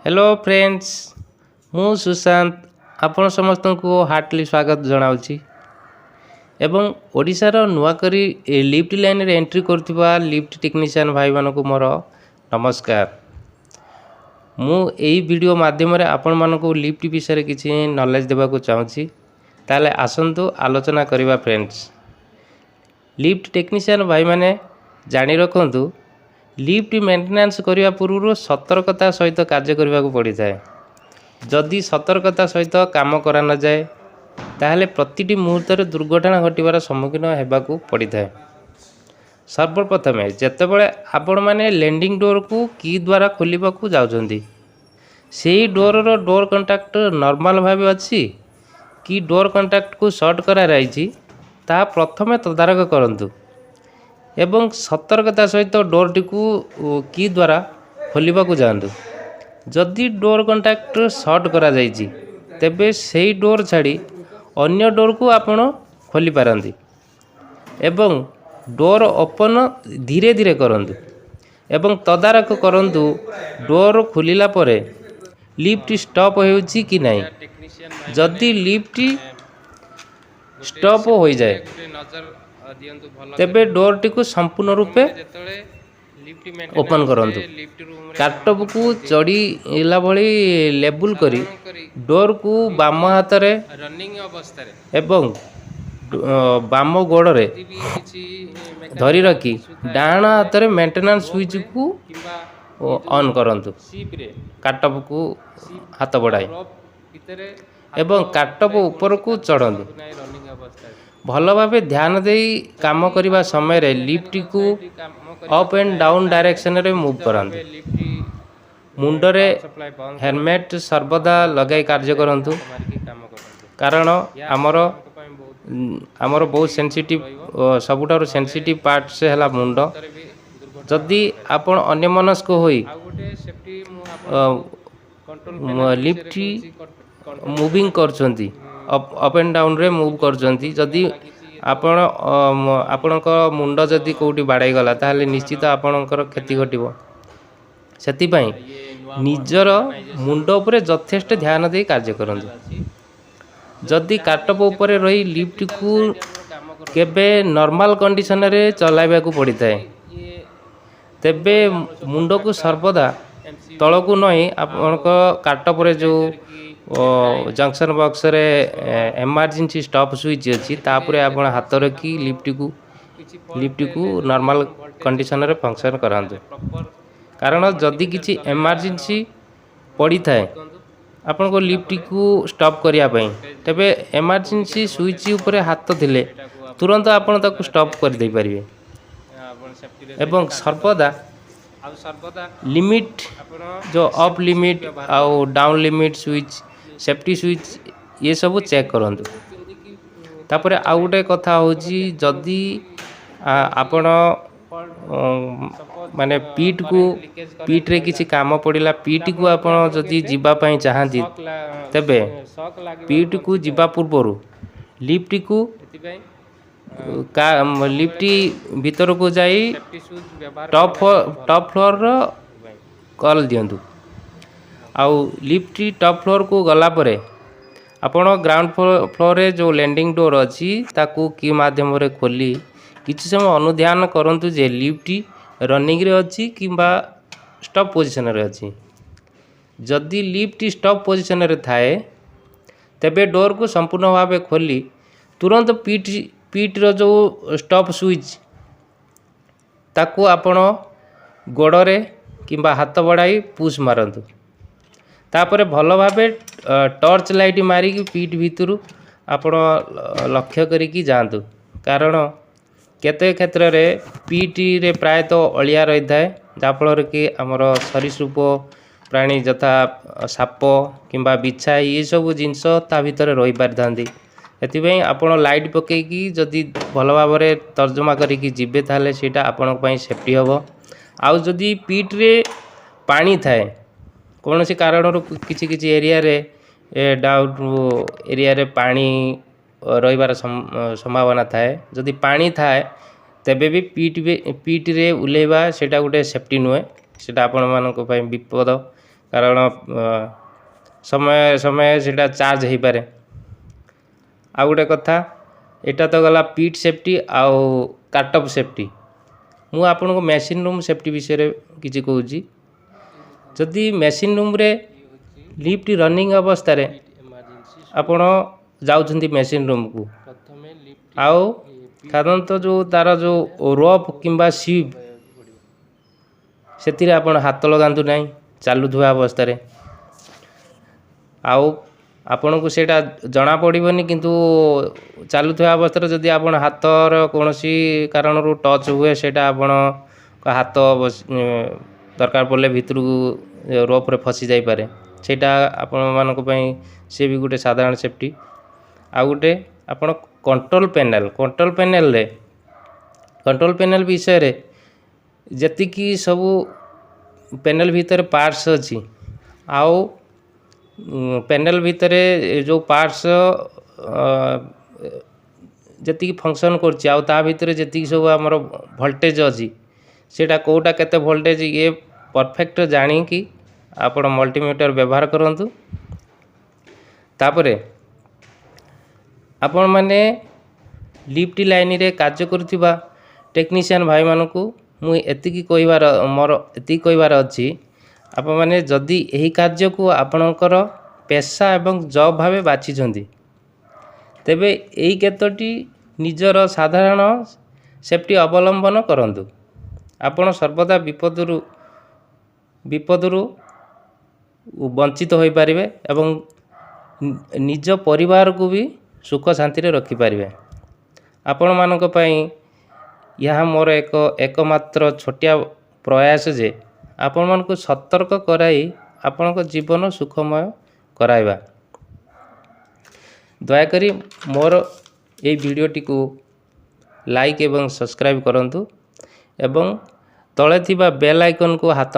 Hello friends, मु सुशांत आपण समस्त को हार्टली स्वागत जनावछि एवं ओडिशार नुआकरी लिफ्ट लाइन रे एंट्री करथिबा लिफ्ट टेक्नीशियन भाई मानको मोर नमस्कार। मु एई वीडियो माध्यम रे आपण मानको लिफ्ट विषय रे किछि नॉलेज देबा को चाहूछि। ताले आसंतु आलोचना करिबा फ्रेंड्स। लिफ्ट टेक्नीशियन भाई माने जानि रखंतु लिफ्ट मेंटेनेंस करने पूर्व सतर्कता सहित कार्य करने को पड़ी था। जदि सतर्कता सहित काम करा न जाए ताहले प्रतिटी मुहूर्त दुर्घटना घटवार सम्मुखीन होगा पड़ी था। सर्वप्रथम जितेबाला आपण मैंने लैंडिंग डोर को की द्वारा खोलने को जाउछंती से डोर डोर कंटाक्ट नॉर्मल भाव अच्छी कि डोर कंटाक्ट को शॉर्ट करा रही ता प्रथमे तदारक करंतु एवं सतर्कता सहित डोर टी की द्वारा खोलने को जातु। जदि डोर कंटाक्ट शॉर्ट करा जाइछि तेबे सेही डोर छाड़ी अन्य डोर को आपण खोली पारंती एवं डोर ओपन धीरे धीरे करंतु एवं तदारक करंतु डोर खोलिला परे लिफ्ट स्टॉप होउछि कि नहीं। जदि लिफ्ट स्टॉप हो जाए तेबे डोर टी को संपूर्ण रूपे ओपन करंतु। कार्टप को चढ़ीला भली लेबुल करी डोर को बाम हाथ रे एवं बाम गोड़ रे धरी रखी डाण हाथ रे मेंटेनेंस स्विच को ऑन करंतु। कार्टप को हाथ बढ़ाई एवं कार्टप ऊपर को चढ़ंतु। भल भाव ध्यान दे काम करने समय रे लिफ्ट को अप एंड डाउन डायरेक्शन रे मूव करंतु। मुंडरे हेलमेट सर्वदा लगाई कार्य करंतु कारण आमर बहुत सेंसिटिव सबुठार सेंसिटिव पार्ट से हला मुंड। जदि आपण अन्यमनस्क होई लिफ्ट मूविंग करछंती अप एंड डाउन रे मूव करछंती जदि आपण आपणक मुंड जदि कोउटी बाड़ाई गला ताहले निश्चित आपणकर क्षति घटिबो। सेति पई निजर मुंड उपरे यथेष्ट ध्यान दे कार्य करंतु। जदि कार्टप उपरे रही लिफ्ट को केबे नॉर्मल कंडीशन रे चलाइबा को पड़ी थाए तेबे मुंड को सर्वदा तळकु नई आपणक कार्टप रे जो जंक्शन बॉक्स रे इमरजेंसी स्टॉप स्विच अच्छी तापर आप हाथ रखी लिफ्ट को नॉर्मल कंडीशन रे फंक्शन करांतु। कारण जदि किसी इमरजेंसी पड़ी थाए आपन को लिफ्ट को स्टॉप करिया पई तबे इमरजेंसी स्विच ऊपर हाथ थिले तुरंत आपन ताको स्टॉप कर दे परिबे एवं सर्वदा लिमिट जो अप लिमिट आउ down limit switch safety switch ये सब चेक करंतु। तापरे आउ गोटे कथा होची जदि आपण माने पीठ रे किसी काम पड़िला पीठ को आपण जदि जीवा पई चाहंती तबे पीठ को जीवा पूर्वरु लिफ्ट को लिफ्ट भीतर को जाई टॉप फ्लोर रो कॉल दियंतु। आउ लिफ्ट टॉप फ्लोर को गला परे आपण ग्राउंड फ्लोर रे जो लैंडिंग डोर अच्छी ताकू की माध्यम रे खोली किछि समय अनुध्यान करंतु जे लिफ्ट रनिंग रे अच्छी किंबा स्टॉप पोजीशन रे अच्छी। जदि लिफ्ट स्टॉप पोजीशन रे थाए तेबे डोर को संपूर्ण भाव खोली तुरंत पीठ रो जो स्टॉप स्विच ताकू आपण गोड़ रे किंबा हाथ बढ़ाई पुश मारंतु। तापरे भल भावे टॉर्च लाइट मारिकी पीठ भितरु आपण लक्ष्य करिकी जातु। कारण केते क्षेत्र रे पीठ रे प्रायतः अलिया रही थाए जाफल कि आमर सरीसृप प्राणी यथा साप किंबा बिछा ये सब जिनस ता भितर रही पारि थांती। एथिबई आपण लाइट पकेकी जदि भल भाव रे तर्जमा करिकी जिबे ताले सेटा आपण पई सेफ्टी हबो। आउ जदि पीठ रे पानी थाए कौन सी कारण किसी एरिया रे डाउट एरिया रे पानी रहीबार संभावना थाए जदि पानी थाए तेबे भी पीठ रे उलेबा सेटा गोटे सेफ्टी नुहे सेटा आपण मानक पई विपद କାରଣ ସମୟ ସମୟ ସେଇଟା ଚାର୍ଜ ହେଇପାରେ। ଆଉ ଗୋଟେ କଥା, ଏଇଟା ତ ଗଲା ପିଟ୍ ସେଫ୍ଟି ଆଉ କାଟଅଫ୍ ସେଫ୍ଟି। ମୁଁ ଆପଣଙ୍କୁ ମେସିନ୍ ରୁମ୍ ସେଫ୍ଟି ବିଷୟରେ କିଛି କହୁଛି। ଯଦି ମେସିନ୍ ରୁମ୍ରେ ଲିଫ୍ଟ ରନିଂ ଅବସ୍ଥାରେ ଆପଣ ଯାଉଛନ୍ତି ମେସିନ୍ ରୁମ୍କୁ, ଆଉ ସାଧାରଣତଃ ଯେଉଁ ତା'ର ଯେଉଁ ରୋପ୍ କିମ୍ବା ସିପ୍, ସେଥିରେ ଆପଣ ହାତ ଲଗାନ୍ତୁ ନାହିଁ ଚାଲୁଥିବା ଅବସ୍ଥାରେ। ଆଉ ଆପଣଙ୍କୁ ସେଇଟା ଜଣାପଡ଼ିବନି, କିନ୍ତୁ ଚାଲୁଥିବା ଅବସ୍ଥାରେ ଯଦି ଆପଣ ହାତର କୌଣସି କାରଣରୁ ଟଚ୍ ହୁଏ, ସେଇଟା ଆପଣଙ୍କ ହାତ ଦରକାର ପଡ଼ିଲେ ଭିତରକୁ ରୋପ୍ରେ ଫସି ଯାଇପାରେ। ସେଇଟା ଆପଣମାନଙ୍କ ପାଇଁ ସେ ବି ଗୋଟେ ସାଧାରଣ ସେଫ୍ଟି। ଆଉ ଗୋଟେ, ଆପଣ କଣ୍ଟ୍ରୋଲ୍ ପ୍ୟାନେଲ୍ ବିଷୟରେ ଯେତିକି ସବୁ ପ୍ୟାନେଲ୍ ଭିତରେ ପାର୍ଟସ୍ ଅଛି, ଆଉ ପ୍ୟାନେଲ୍ ଭିତରେ ଯେଉଁ ପାର୍ଟସ୍ ଯେତିକି ଫଙ୍କସନ୍ କରୁଛି, ଆଉ ତା ଭିତରେ ଯେତିକି ସବୁ ଆମର ଭୋଲ୍ଟେଜ୍ ଅଛି, ସେଇଟା କେଉଁଟା କେତେ ଭୋଲ୍ଟେଜ୍ ଇଏ ପରଫେକ୍ଟ ଜାଣିକି ଆପଣ ମଲ୍ଟିମିଟର ବ୍ୟବହାର କରନ୍ତୁ। ତାପରେ ଆପଣମାନେ ଲିଫ୍ଟ ଲାଇନରେ କାର୍ଯ୍ୟ କରୁଥିବା ଟେକ୍ନିସିଆନ୍ ଭାଇମାନଙ୍କୁ ମୁଁ ମୋର ଏତିକି କହିବାର ଅଛି, ଆପଣମାନେ ଯଦି ଏହି କାର୍ଯ୍ୟକୁ ଆପଣଙ୍କର ପେଶା ଏବଂ ଜବ୍ ଭାବେ ବାଛିଛନ୍ତି, ତେବେ ଏହି କେତୋଟି ନିଜର ସାଧାରଣ ସେଫ୍ଟି ଅବଲମ୍ବନ କରନ୍ତୁ। ଆପଣ ସର୍ବଦା ବିପଦରୁ ବଞ୍ଚିତ ହୋଇପାରିବେ ଏବଂ ନିଜ ପରିବାରକୁ ବି ସୁଖ ଶାନ୍ତିରେ ରଖିପାରିବେ। ଆପଣମାନଙ୍କ ପାଇଁ ଏହା ମୋର ଏକମାତ୍ର ଛୋଟିଆ ପ୍ରୟାସ ଯେ ଆପଣମାନଙ୍କୁ ସତର୍କ କରାଇ ଆପଣଙ୍କ ଜୀବନ ସୁଖମୟ କରାଇବା। ଦୟାକରି ମୋର ଏହି ଭିଡ଼ିଓଟିକୁ ଲାଇକ୍ ଏବଂ ସବସ୍କ୍ରାଇବ୍ କରନ୍ତୁ ଏବଂ ତଳେ ଥିବା ବେଲ୍ ଆଇକନ୍କୁ ହାତ